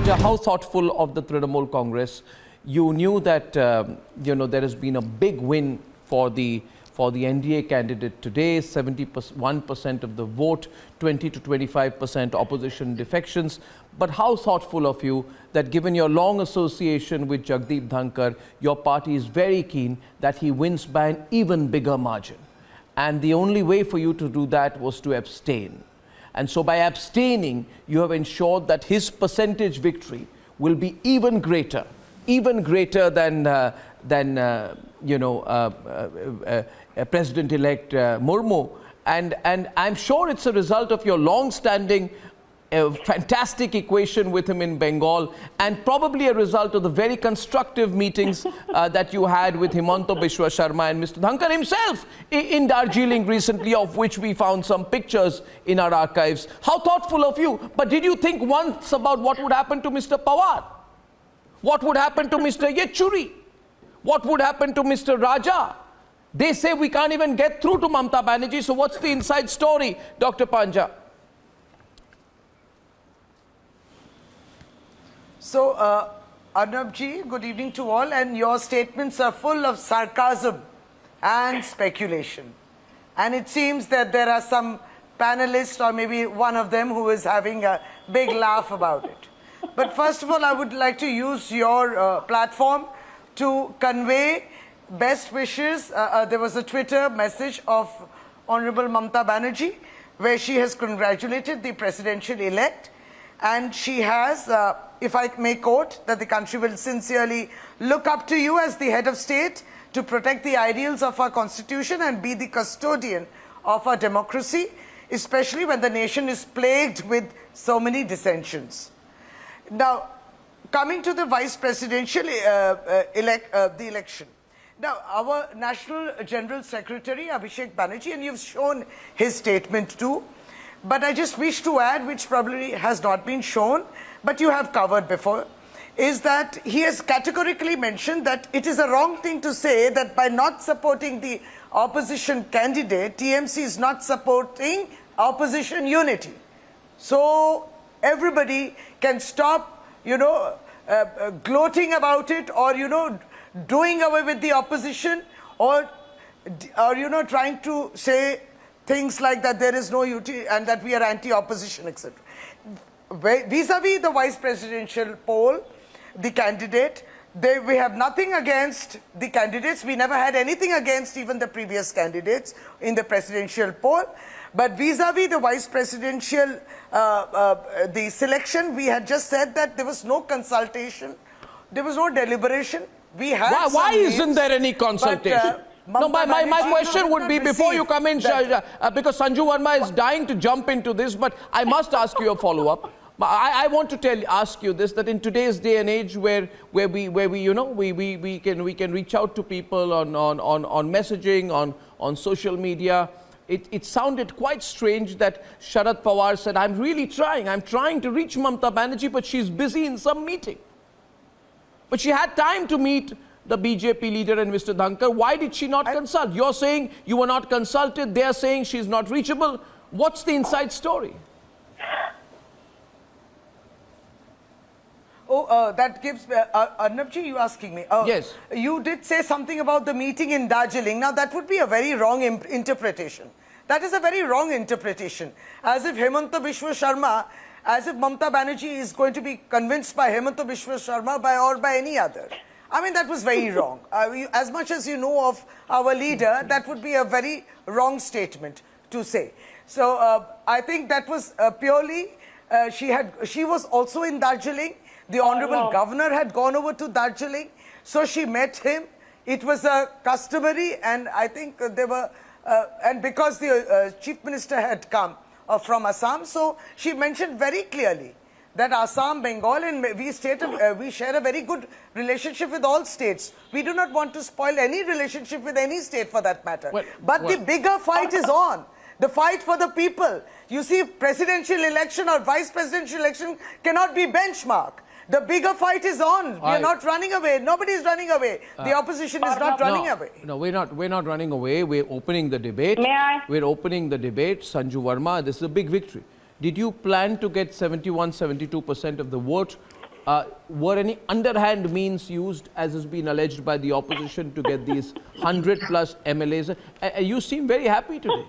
Panja, how thoughtful of the Trinamool Congress. You knew that there has been a big win for the NDA candidate today, 71% of the vote, 20 to 25% opposition defections. But how thoughtful of you that given your long association with Jagdeep Dhankhar, your party is very keen that he wins by an even bigger margin. And the only way for you to do that was to abstain. And so by abstaining, you have ensured that his percentage victory will be even greater than President-elect Murmu. And I'm sure it's a result of your long-standing fantastic equation with him in Bengal, and probably a result of the very constructive meetings that you had with Himanta Biswa Sharma and Mr. Dhankhar himself in Darjeeling recently, of which we found some pictures in our archives. How thoughtful of you. But did you think once about what would happen to Mr. Pawar? What would happen to Mr. Yechuri? What would happen to Mr. Raja? They say we can't even get through to Mamata Banerjee. So what's the inside story, Dr. Panja? So, Arnab ji, good evening to all, and your statements are full of sarcasm and speculation. And it seems that there are some panelists, or maybe one of them, who is having a big laugh about it. But first of all, I would like to use your platform to convey best wishes. There was a Twitter message of Honorable Mamata Banerjee, where she has congratulated the presidential-elect, and she has, if I may quote, that the country will sincerely look up to you as the head of state to protect the ideals of our constitution and be the custodian of our democracy, especially when the nation is plagued with so many dissensions. Now, coming to the vice presidential the election. Now, our National General Secretary, Abhishek Banerjee, and you've shown his statement too, but I just wish to add, which probably has not been shown, but you have covered before, is that he has categorically mentioned that it is a wrong thing to say that by not supporting the opposition candidate, TMC is not supporting opposition unity. So everybody can stop, gloating about it, or, doing away with the opposition, or trying to say things like that there is no unity and that we are anti-opposition, etc. Vis-a-vis the vice presidential poll, the candidate, we have nothing against the candidates. We never had anything against even the previous candidates in the presidential poll. But vis-a-vis the vice presidential, the selection, we had just said that there was no consultation, there was no deliberation. We had why isn't there any consultation? No, my question would be, before you come in, because Sanju Verma is dying to jump into this, but I must ask you a follow-up. I want to ask you this, that in today's day and age where we can reach out to people on messaging, on social media, it sounded quite strange that Sharad Pawar said, I'm trying to reach Mamata Banerjee, but she's busy in some meeting. But she had time to meet the BJP leader and Mr. Dhankhar. Why did she not consult? You're saying you were not consulted. They're saying she's not reachable. What's the inside story? Oh, that gives... Arnabji, you asking me? Yes. You did say something about the meeting in Darjeeling. Now, that would be a very wrong interpretation. That is a very wrong interpretation. As if Himanta Biswa Sharma, as if Mamata Banerjee is going to be convinced by Himanta Biswa Sharma or by any other. I mean, that was very wrong. As much as you know of our leader, that would be a very wrong statement to say. So I think that was purely, she was also in Darjeeling. The Honorable Governor had gone over to Darjeeling. So she met him. It was customary, and I think there were, and because the Chief Minister had come from Assam, so she mentioned very clearly that Assam, Bengal, and we share a very good relationship with all states. We do not want to spoil any relationship with any state for that matter. But the bigger fight is on. The fight for the people. You see, presidential election or vice presidential election cannot be benchmark. The bigger fight is on. We are not running away. Nobody is running away. The opposition is not running away. No, we're not running away. We're opening the debate. May I? We're opening the debate. Sanju Verma, this is a big victory. Did you plan to get 71, 72% of the vote were any underhand means used, as has been alleged by the opposition, to get these 100 plus MLAs? You seem very happy today.